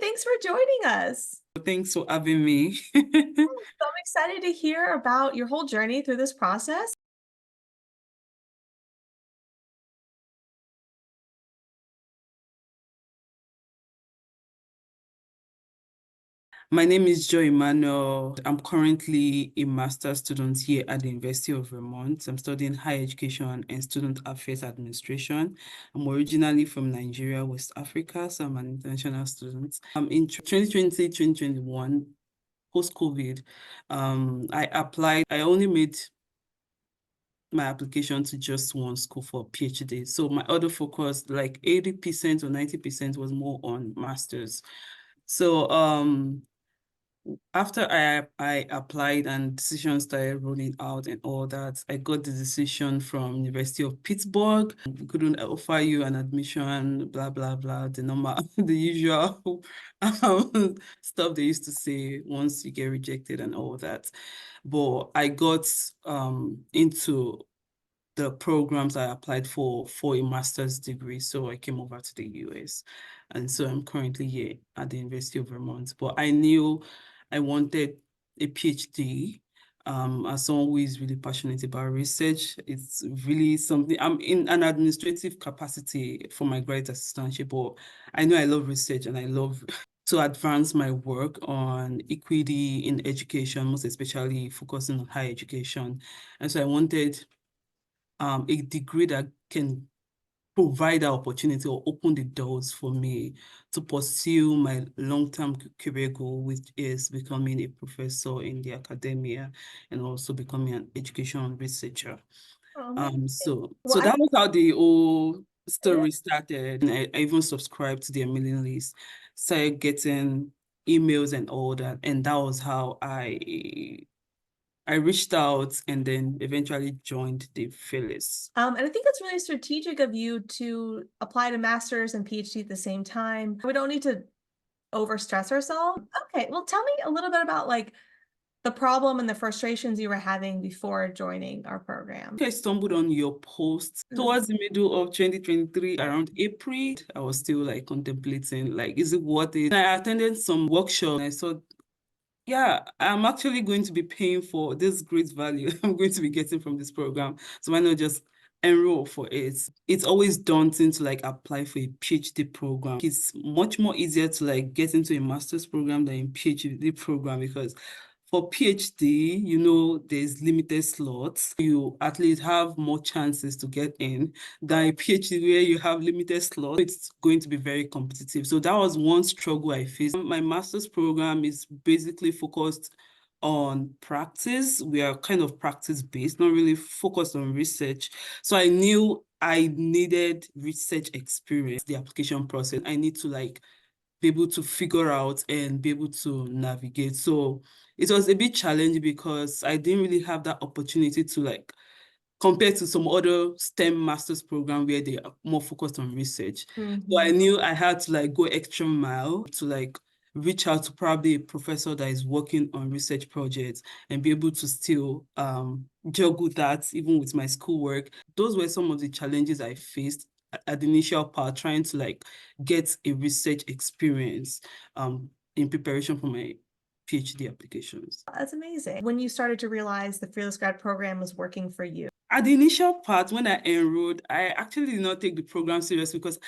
thanks for joining us. Thanks for having me. So I'm excited to hear about your whole journey through this process. My name is Joy Emmanuel. I'm currently a master's student here at the University of Vermont. I'm studying higher education and student affairs administration. I'm originally from Nigeria, West Africa, so I'm an international student. In 2020, 2021, post-COVID, I applied. I only made my application to just one school for PhD. So my other focus, like 80% or 90%, was more on masters. So after I applied and decisions started rolling out and all that, I got the decision from University of Pittsburgh. We couldn't offer you an admission, blah, blah, blah, the normal, the usual stuff they used to say once you get rejected and all that. But I got into the programs I applied for a master's degree. So I came over to the US. And so I'm currently here at the University of Vermont. But I knew I wanted a PhD. As someone who is really passionate about research, it's really something. I'm in an administrative capacity for my graduate assistantship, but I know I love research and I love to advance my work on equity in education, most especially focusing on higher education. And so I wanted a degree that can provide that opportunity or open the doors for me to pursue my long-term career goal, which is becoming a professor in the academia and also becoming an education researcher. So that was how the whole story started. And I even subscribed to their mailing list, started getting emails and all that. And that was how I reached out and then eventually joined the Fearless. And I think it's really strategic of you to apply to master's and PhD at the same time. We don't need to overstress ourselves. Okay, well, tell me a little bit about like the problem and the frustrations you were having before joining our program. I stumbled on your post towards the middle of 2023, around April. I was still like contemplating, like, is it worth it? And I attended some workshops and I thought, yeah, I'm actually going to be paying for this great value I'm going to be getting from this program. So why not just enroll for it? It's always daunting to like apply for a PhD program. It's much more easier to like get into a master's program than a PhD program because for PhD, you know, there's limited slots. You at least have more chances to get in than a PhD where you have limited slots. It's going to be very competitive. So that was one struggle I faced. My master's program is basically focused on practice. We are kind of practice-based, not really focused on research. So I knew I needed research experience, the application process. I need to like be able to figure out and be able to navigate. So it was a bit challenging because I didn't really have that opportunity to like compared to some other STEM master's program where they are more focused on research. So I knew I had to like go extra mile to like reach out to probably a professor that is working on research projects and be able to still juggle that even with my schoolwork. Those were some of the challenges I faced at the initial part, trying to like get a research experience in preparation for my PhD applications. That's amazing. When you started to realize the FearlessGrad program was working for you? At the initial part, when I enrolled, I actually did not take the program seriously because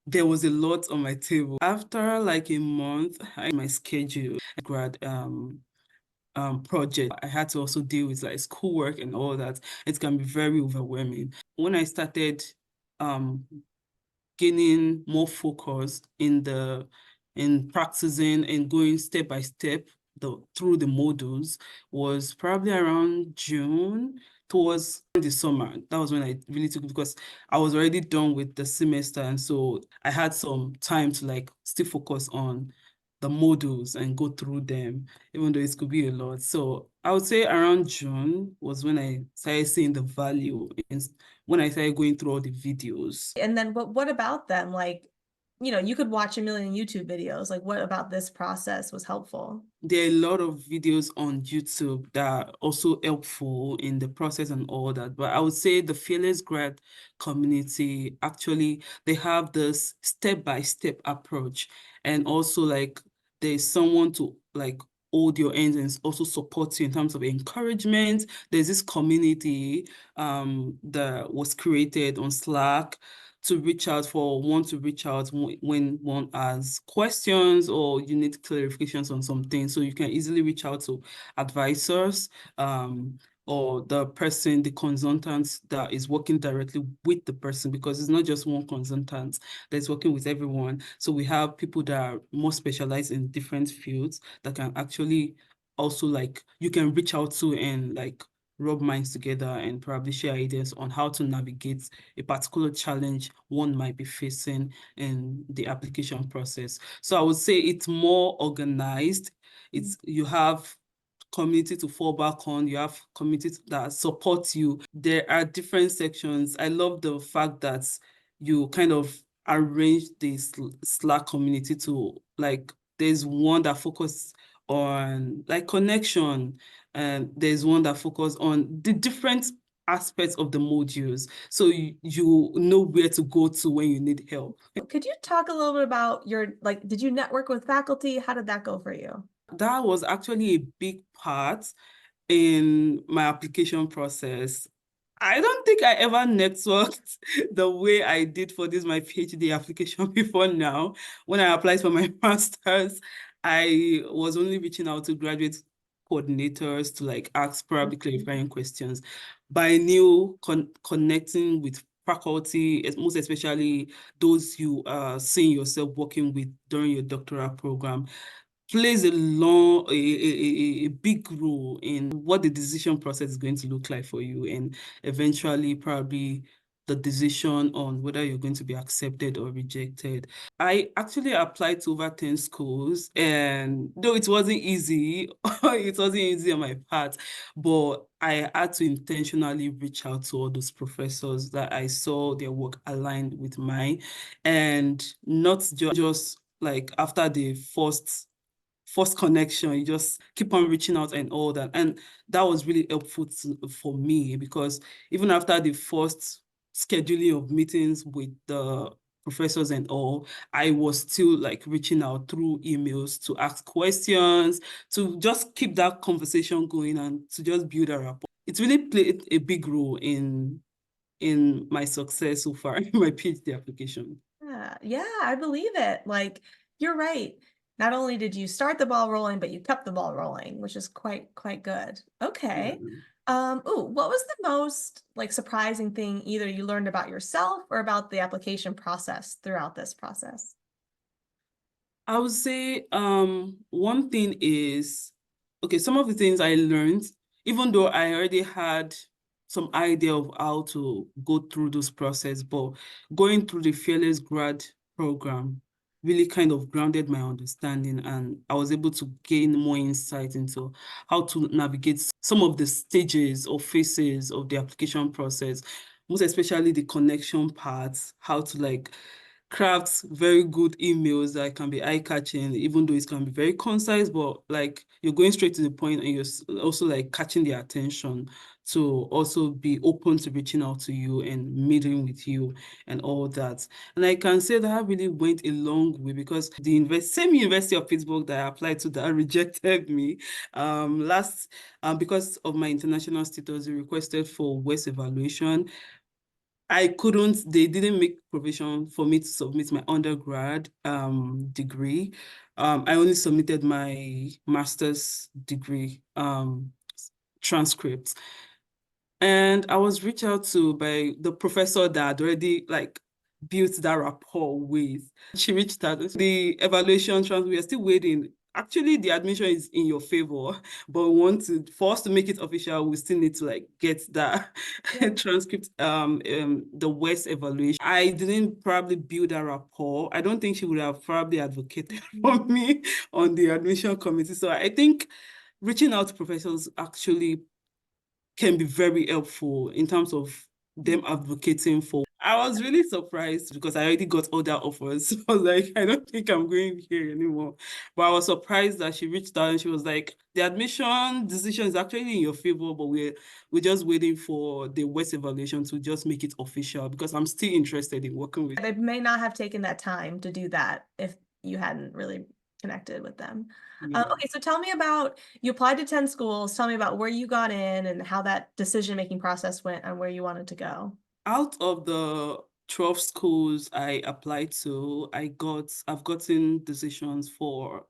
there was a lot on my table. After like a month, I had my schedule, grad project. I had to also deal with like schoolwork and all that. It can be very overwhelming. When I started gaining more focus in practicing and going step by step through the modules was probably around June, towards the summer. That was when I really took it because I was already done with the semester. And so I had some time to like still focus on the modules and go through them, even though it could be a lot. So I would say around June was when I started seeing the value in when I started going through all the videos. And then what about them? Like, you know, you could watch a million YouTube videos. Like, what about this process was helpful? There are a lot of videos on YouTube that are also helpful in the process and all that. But I would say the FearlessGrad community, actually, they have this step-by-step approach and also like there's someone to like hold your hands and also support you in terms of encouragement. There's this community that was created on Slack to reach out when one has questions or you need clarifications on something. So you can easily reach out to advisors or the person, the consultant that is working directly with the person, because it's not just one consultant that's working with everyone. So we have people that are more specialized in different fields that can actually also like, you can reach out to and like rub minds together and probably share ideas on how to navigate a particular challenge one might be facing in the application process. So I would say it's more organized. You have community to fall back on, you have community that support you. There are different sections. I love the fact that you kind of arrange this Slack community to like, there's one that focuses on like connection, and there's one that focuses on the different aspects of the modules. So you know where to go to when you need help. Could you talk a little bit about did you network with faculty? How did that go for you? That was actually a big part in my application process. I don't think I ever networked the way I did for my PhD application before now. When I applied for my master's, I was only reaching out to graduate coordinators to like ask probably clarifying questions. But I knew connecting with faculty, most especially those you are seeing yourself working with during your doctoral program, plays a big role in what the decision process is going to look like for you, and eventually probably the decision on whether you're going to be accepted or rejected. I actually applied to over 10 schools, and though it wasn't easy, it wasn't easy on my part, but I had to intentionally reach out to all those professors that I saw their work aligned with mine, and not just like after the first connection, you just keep on reaching out and all that. And that was really helpful for me, because even after the first scheduling of meetings with the professors and all, I was still like reaching out through emails to ask questions, to just keep that conversation going and to just build a rapport. It's really played a big role in my success so far in my PhD application. Yeah, I believe it. Like, you're right. Not only did you start the ball rolling, but you kept the ball rolling, which is quite good. Okay. Yeah. What was the most like surprising thing either you learned about yourself or about the application process throughout this process? I would say one thing is, okay, some of the things I learned, even though I already had some idea of how to go through this process, but going through the FearlessGrad program really kind of grounded my understanding, and I was able to gain more insight into how to navigate some of the stages or phases of the application process, most especially the connection parts, how to like craft very good emails that can be eye-catching, even though it can be very concise, but like you're going straight to the point, and you're also like catching their attention to also be open to reaching out to you and meeting with you and all that. And I can say that really went a long way, because the same University of Pittsburgh that I applied to that rejected me because of my international status, they requested for West evaluation. They didn't make provision for me to submit my undergrad degree. I only submitted my master's degree transcripts. And I was reached out to by the professor that had already like built that rapport with. She reached out. The evaluation transcript, we are still waiting. Actually, the admission is in your favor, but for us to make it official, we still need to like get that transcript, the West evaluation. I didn't probably build that rapport. I don't think she would have probably advocated for me on the admission committee. So I think reaching out to professors actually can be very helpful in terms of them advocating for. I was really surprised because I already got other offers. So I was like, I don't think I'm going here anymore. But I was surprised that she reached out and she was like, the admission decision is actually in your favor, but we're just waiting for the West evaluation to just make it official, because I'm still interested in working with. They may not have taken that time to do that if you hadn't really connected with them. Yeah. Okay, so tell me about, you applied to 10 schools. Tell me about where you got in and how that decision-making process went on where you wanted to go. Out of the 12 schools I applied to, I've gotten decisions for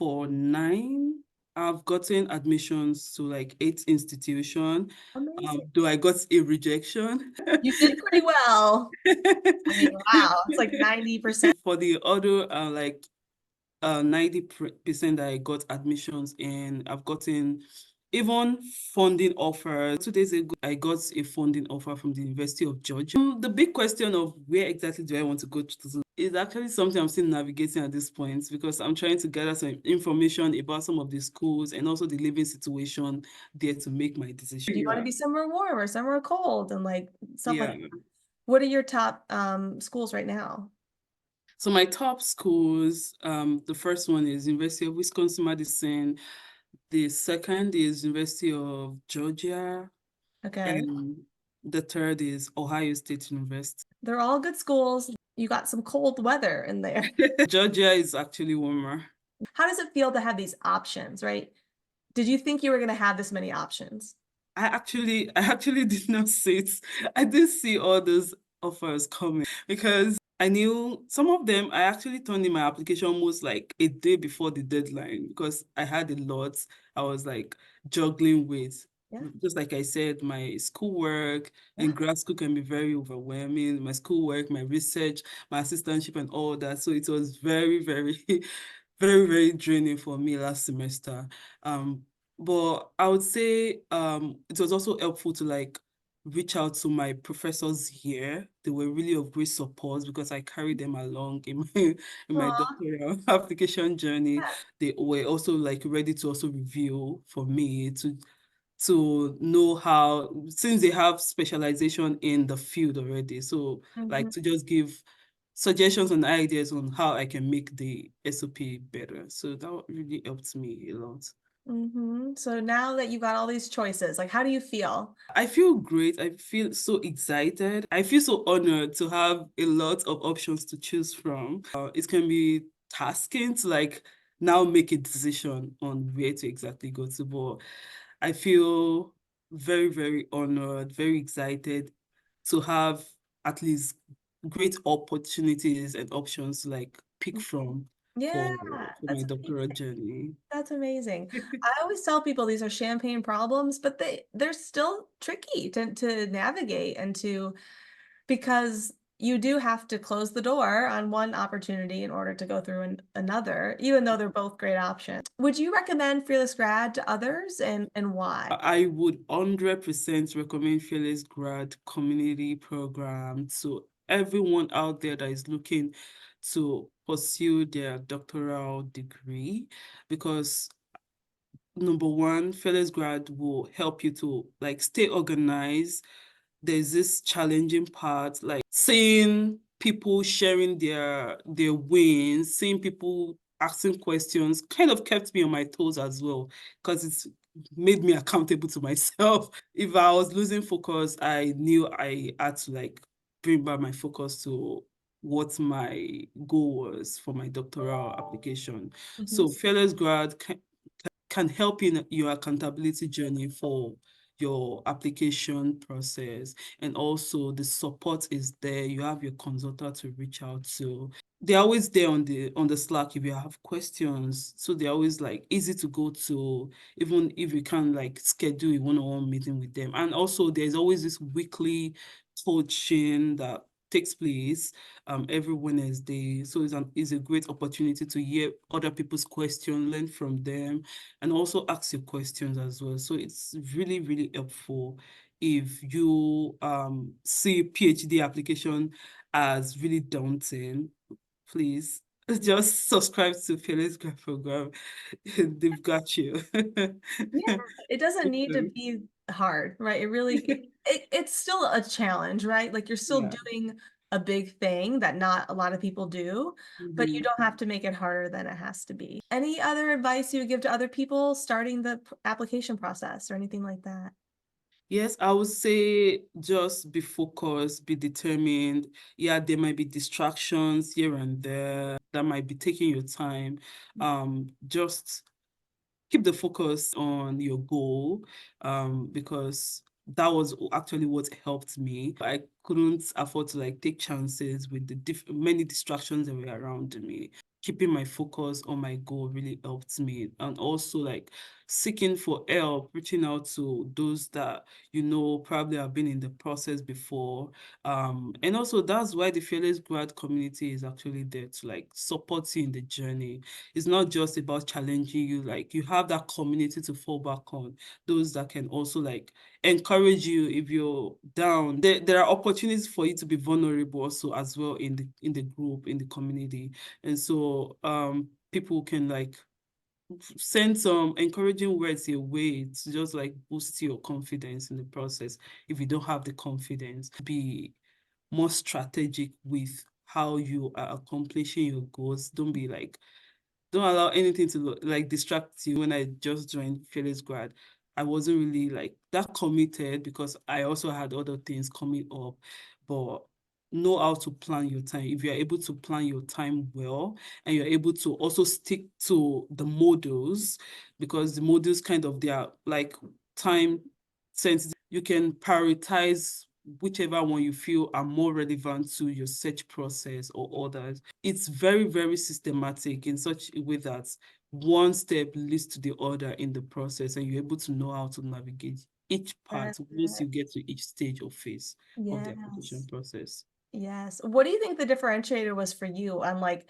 9. I've gotten admissions to like 8 institutions. Amazing. Though I got a rejection. You did pretty well. I mean, wow, it's like 90%. For the other, like 90% I got admissions in. I've gotten even funding offers. 2 days ago, I got a funding offer from the University of Georgia. The big question of where exactly do I want to go to is actually something I'm still navigating at this point, because I'm trying to gather some information about some of the schools and also the living situation there to make my decision. Do you want to be somewhere warm or somewhere cold and like stuff like Yeah. that? What are your top schools right now? So my top schools, the first one is University of Wisconsin-Madison. The second is University of Georgia. Okay. And the third is Ohio State University. They're all good schools. You got some cold weather in there. Georgia is actually warmer. How does it feel to have these options, right? Did you think you were going to have this many options? I actually did not see it. I did see all those offers coming because I knew some of them. I actually turned in my application almost like a day before the deadline because I had a lot I was like juggling with. Yeah. Just like I said, my schoolwork Yeah. and grad school can be very overwhelming. My schoolwork, my research, my assistantship, and all that. So it was very, very, very, very draining for me last semester. But I would say it was also helpful to like reach out to my professors here. They were really of great support because I carried them along in my Aw, doctoral application journey. yeah. They were also like ready to also review for me to know how, since they have specialization in the field already. So like Mhm. to just give suggestions and ideas on how I can make the SOP better. So that really helped me a lot. So now that you got all these choices, like how do you feel? I feel great. I feel so excited. I feel so honored to have a lot of options to choose from. It can be tasking to like now make a decision on where to exactly go to, but I feel very, very honored, very excited to have at least great opportunities and options to like pick from Yeah, for my that's doctoral amazing. journey. That's amazing. I always tell people these are champagne problems, but they're still tricky to navigate and to, because you do have to close the door on one opportunity in order to go through another, even though they're both great options. Would you recommend Fearless Grad to others and why? I would 100% recommend FearlessGrad community program to everyone out there that is looking to pursue their doctoral degree, because number one, FearlessGrad will help you to like stay organized. There's this challenging part, like seeing people sharing their wins, seeing people asking questions, kind of kept me on my toes as well, because it's made me accountable to myself. If I was losing focus, I knew I had to like bring back my focus to what my goal was for my doctoral application. Mhm. So Fearless Grad can help in your accountability journey for your application process, and also the support is there. You have your consultant to reach out to. They're always there on the Slack if you have questions, so they're always like easy to go to, even if you can like schedule a one-on-one meeting with them. And also there's always this weekly coaching that takes place every Wednesday. So it's a great opportunity to hear other people's questions, learn from them, and also ask your questions as well. So it's really, really helpful if you see PhD application as really daunting. Please just subscribe to Felix Grad program. They've got you. Yeah, it doesn't need to be hard, right? It really it's still a challenge, right? Like you're still Yeah. doing a big thing that not a lot of people do, but you Mhm. don't have to make it harder than it has to be. Any other advice you would give to other people starting the application process or anything like that? Yes, I would say just be focused, be determined. Yeah, there might be distractions here and there. that might be taking your time, just keep the focus on your goal, because that was actually what helped me. I couldn't afford to like take chances with the many distractions that were around me. Keeping my focus on my goal really helped me, and also like seeking for help, reaching out to those that probably have been in the process before. And also that's why the Fearless Grad community is actually there to like support you in the journey. It's not just about challenging you, like you have that community to fall back on, those that can also like encourage you if you're down. There are opportunities for you to be vulnerable also as well in the group, in the community. And so people can like send some encouraging words your way to just like boost your confidence in the process. If you don't have the confidence, be more strategic with how you are accomplishing your goals. Don't allow anything to like distract you. When I just joined Fearless Grad, I wasn't really like that committed because I also had other things coming up. But know how to plan your time. If you're able to plan your time well, and you're able to also stick to the modules, because the modules kind of, they are like time sensitive. You can prioritize whichever one you feel are more relevant to your search process or others. It's very, very systematic in such a way that one step leads to the other in the process, and you're able to know how to navigate each part once you get to each stage or phase of the application Yes. process. Yes. What do you think the differentiator was for you on like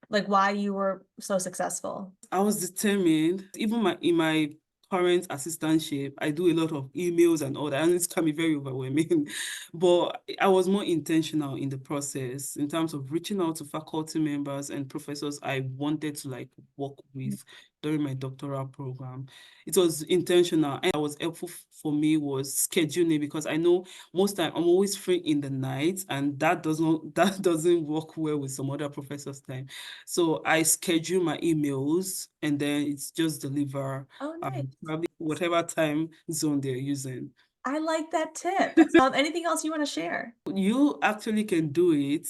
why you were so successful? I was determined. Even in my current assistantship, I do a lot of emails and all that, and it can be very overwhelming. But I was more intentional in the process in terms of reaching out to faculty members and professors I wanted to like work with during my doctoral program. It was intentional, and what was helpful for me was scheduling, because I know most time I'm always free in the night, and that doesn't work well with some other professors' time. So I schedule my emails, and then it's just deliver Oh, nice. probably whatever time zone they're using. I like that tip. Anything else you want to share? You actually can do it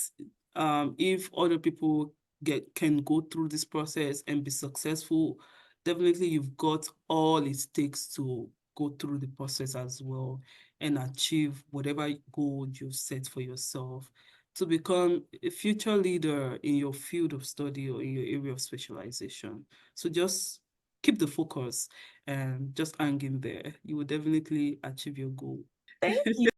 if other people can go through this process and be successful. Definitely, you've got all it takes to go through the process as well and achieve whatever goal you set for yourself to become a future leader in your field of study or in your area of specialization. So just keep the focus and just hang in there. You will definitely achieve your goal. Thank you.